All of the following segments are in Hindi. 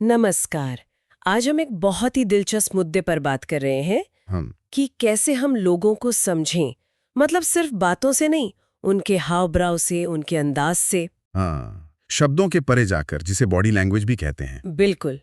नमस्कार। आज हम एक बहुत ही दिलचस्प मुद्दे पर बात कर रहे हैं हम कि कैसे हम लोगों को समझें। मतलब सिर्फ बातों से नहीं, उनके हाव-भाव से, उनके अंदाज से। हाँ, शब्दों के परे जाकर जिसे बॉडी लैंग्वेज भी कहते हैं। बिल्कुल।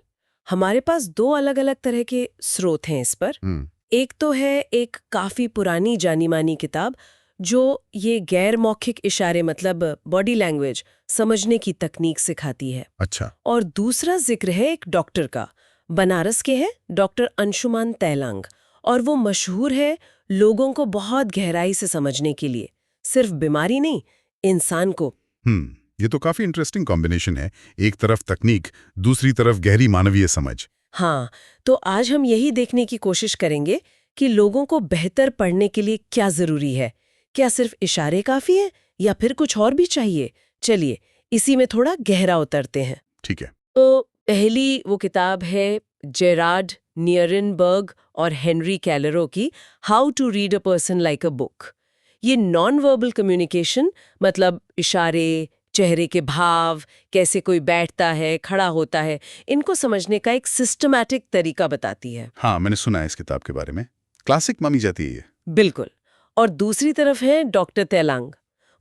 हमारे पास दो अलग-अलग तरह के स्रोत हैं इस पर। हम्म। एक तो है एक काफी पुरानी जानी-मानी किताब जो ये गैर मौखिक इशारे मतलब बॉडी लैंग्वेज समझने की तकनीक सिखाती है। अच्छा। और दूसरा जिक्र है एक डॉक्टर का, बनारस के हैं डॉक्टर अंशुमान तैलांग, और वो मशहूर है लोगों को बहुत गहराई से समझने के लिए, सिर्फ बीमारी नहीं, इंसान को। ये तो काफी इंटरेस्टिंग कॉम्बिनेशन है। एक तरफ तकनीक, दूसरी तरफ गहरी मानवीय समझ। हाँ, तो आज हम यही देखने की कोशिश करेंगे कि लोगों को बेहतर पढ़ने के लिए क्या जरूरी है। क्या सिर्फ इशारे काफी हैं या फिर कुछ और भी चाहिए? चलिए इसी में थोड़ा गहरा उतरते हैं। ठीक है। तो पहली वो किताब है जेरार्ड नियरनबर्ग और हेनरी कैलरो की how to read a person like a book. ये नॉन वर्बल कम्युनिकेशन मतलब इशारे, चेहरे के भाव, कैसे कोई बैठता है, खड़ा होता है, इनको समझने का एक सिस्टमैटिक तरीका बताती है। हाँ, मैंने सुना है इस किताब के बारे में। क्लासिक मानी जाती है ये। बिल्कुल। और दूसरी तरफ है डॉक्टर तैलांग।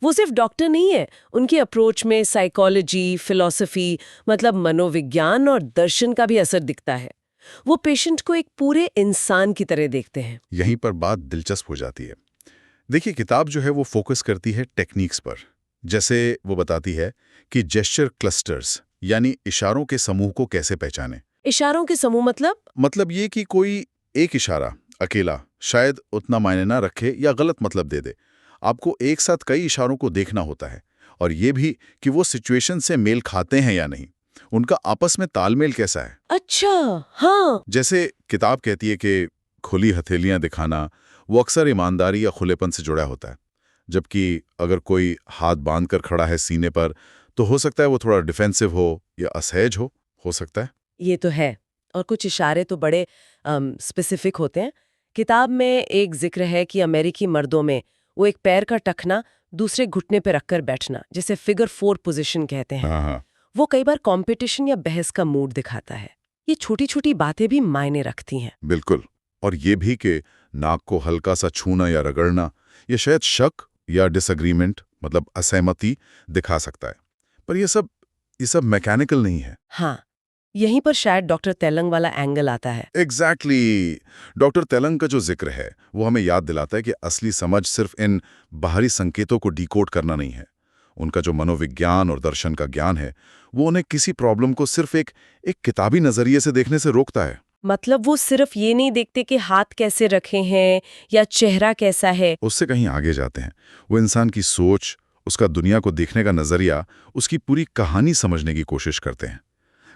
वो सिर्फ डॉक्टर नहीं है, उनकी अप्रोच में साइकोलॉजी, फिलॉसफी मतलब मनोविज्ञान और दर्शन का भी असर दिखता है। वो पेशेंट को एक पूरे इंसान की तरह देखते हैं। यहीं पर बात दिलचस्प हो जाती है। देखिए, किताब जो है वो फोकस करती है टेक्निक्स पर। जैसे वो बताती है कि जेस्चर क्लस्टर्स यानी इशारों के समूह को कैसे पहचानें। इशारों के समूह मतलब ये कि कोई एक इशारा अकेला शायद उतना मायने ना रखे या गलत मतलब दे दे। आपको एक साथ कई इशारों को देखना होता है, और ये भी कि वो सिचुएशन से मेल खाते हैं या नहीं, उनका आपस में तालमेल कैसा है। अच्छा, हाँ। जैसे किताब कहती है कि खुली हथेलियां दिखाना वो अक्सर ईमानदारी या खुलेपन से जुड़ा होता है, जबकि अगर कोई हाथ बांध कर खड़ा है सीने पर तो हो सकता है वो थोड़ा डिफेंसिव हो या असहज हो सकता है। ये तो है। और कुछ इशारे तो बड़े स्पेसिफिक होते हैं। किताब में एक जिक्र है कि अमेरिकी मर्दों में वो एक पैर का टखना दूसरे घुटने पे रखकर बैठना, जिसे फिगर 4 पोजीशन कहते हैं, हाँ हाँ। वो कई बार कंपटीशन या बहस का मूड दिखाता है। ये छोटी छोटी बातें भी मायने रखती हैं। बिल्कुल। और ये भी कि नाक को हल्का सा छूना या रगड़ना ये शायद शक या डिसएग्रीमेंट मतलब असहमति दिखा सकता है, पर ये सब मैकेनिकल नहीं है। हाँ, यहीं पर शायद डॉक्टर तेलंग वाला एंगल आता है। एग्जैक्टली डॉक्टर तेलंग का जो जिक्र है वो हमें याद दिलाता है कि असली समझ सिर्फ इन बाहरी संकेतों को डिकोड करना नहीं है। उनका जो मनोविज्ञान और दर्शन का ज्ञान है वो उन्हें किसी प्रॉब्लम को सिर्फ एक किताबी नजरिए से देखने से रोकता है। मतलब वो सिर्फ ये नहीं देखते कि हाथ कैसे रखे हैं या चेहरा कैसा है। उससे कहीं आगे जाते हैं। वो इंसान की सोच, उसका दुनिया को देखने का नजरिया, उसकी पूरी कहानी समझने की कोशिश करते हैं।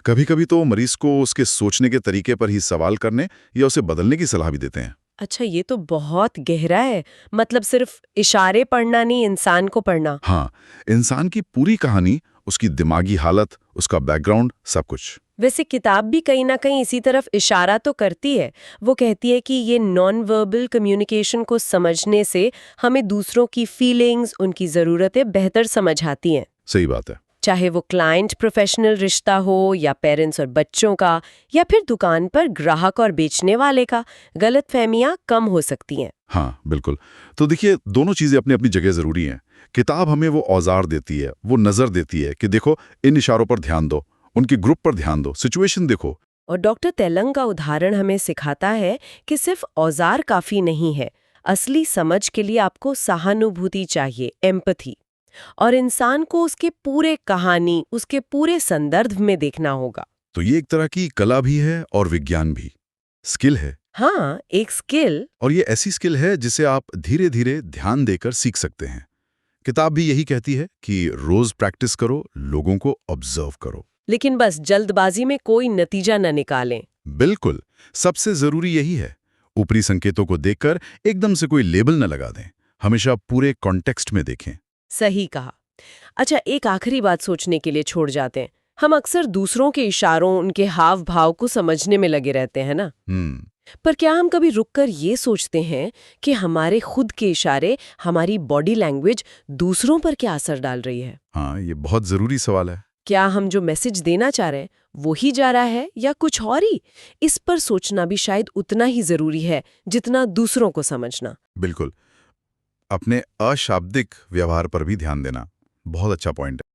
कभी कभी तो मरीज को उसके सोचने के तरीके पर ही सवाल करने या उसे बदलने की सलाह भी देते हैं। अच्छा, ये तो बहुत गहरा है। मतलब सिर्फ इशारे पढ़ना नहीं, इंसान को पढ़ना। हाँ, इंसान की पूरी कहानी, उसकी दिमागी हालत, उसका बैकग्राउंड, सब कुछ। वैसे किताब भी कहीं ना कहीं इसी तरफ इशारा तो करती है। वो कहती है कि ये नॉन वर्बल कम्युनिकेशन को समझने से हमें दूसरों की फीलिंग्स, उनकी ज़रूरतें बेहतर समझ आती हैं। सही बात है। चाहे वो क्लाइंट प्रोफेशनल रिश्ता हो या पेरेंट्स और बच्चों का, या फिर दुकान पर ग्राहक और बेचने वाले का, गलतफहमियां कम हो सकती हैं। हाँ, बिल्कुल। तो देखिए, दोनों चीजें अपनी अपनी जगह जरूरी हैं। किताब हमें वो औजार देती है, वो नजर देती है कि देखो इन इशारों पर ध्यान दो, उनके ग्रुप पर ध्यान दो, सिचुएशन देखो। और डॉक्टर तेलंग का उदाहरण हमें सिखाता है कि सिर्फ औजार काफी नहीं है। असली समझ के लिए आपको सहानुभूति चाहिए, एम्पैथी। और इंसान को उसके पूरे कहानी, उसके पूरे संदर्भ में देखना होगा। तो ये एक तरह की कला भी है और विज्ञान भी, स्किल है। हाँ, एक स्किल। और ये ऐसी स्किल है जिसे आप धीरे धीरे ध्यान देकर सीख सकते हैं। किताब भी यही कहती है कि रोज प्रैक्टिस करो, लोगों को ऑब्जर्व करो। लेकिन बस जल्दबाजी में कोई नतीजा न निकालें। बिल्कुल। सबसे जरूरी यही है, ऊपरी संकेतों को देखकर एकदम से कोई लेबल न लगा दें। हमेशा पूरे कॉन्टेक्स्ट में देखें। सही कहा। अच्छा, एक आखिरी बात सोचने के लिए छोड़ जाते हैं। हम अक्सर दूसरों के इशारों, उनके हाव भाव को समझने में लगे रहते हैं ना। पर क्या हम कभी रुककर ये सोचते हैं कि हमारे खुद के इशारे, हमारी बॉडी लैंग्वेज दूसरों पर क्या असर डाल रही है? हाँ, ये बहुत जरूरी सवाल है। क्या हम जो मैसेज देना चाह रहे हैं वो ही जा रहा है या कुछ और ही? इस पर सोचना भी शायद उतना ही जरूरी है जितना दूसरों को समझना। बिल्कुल। अपने अशाब्दिक व्यवहार पर भी ध्यान देना बहुत अच्छा पॉइंट है।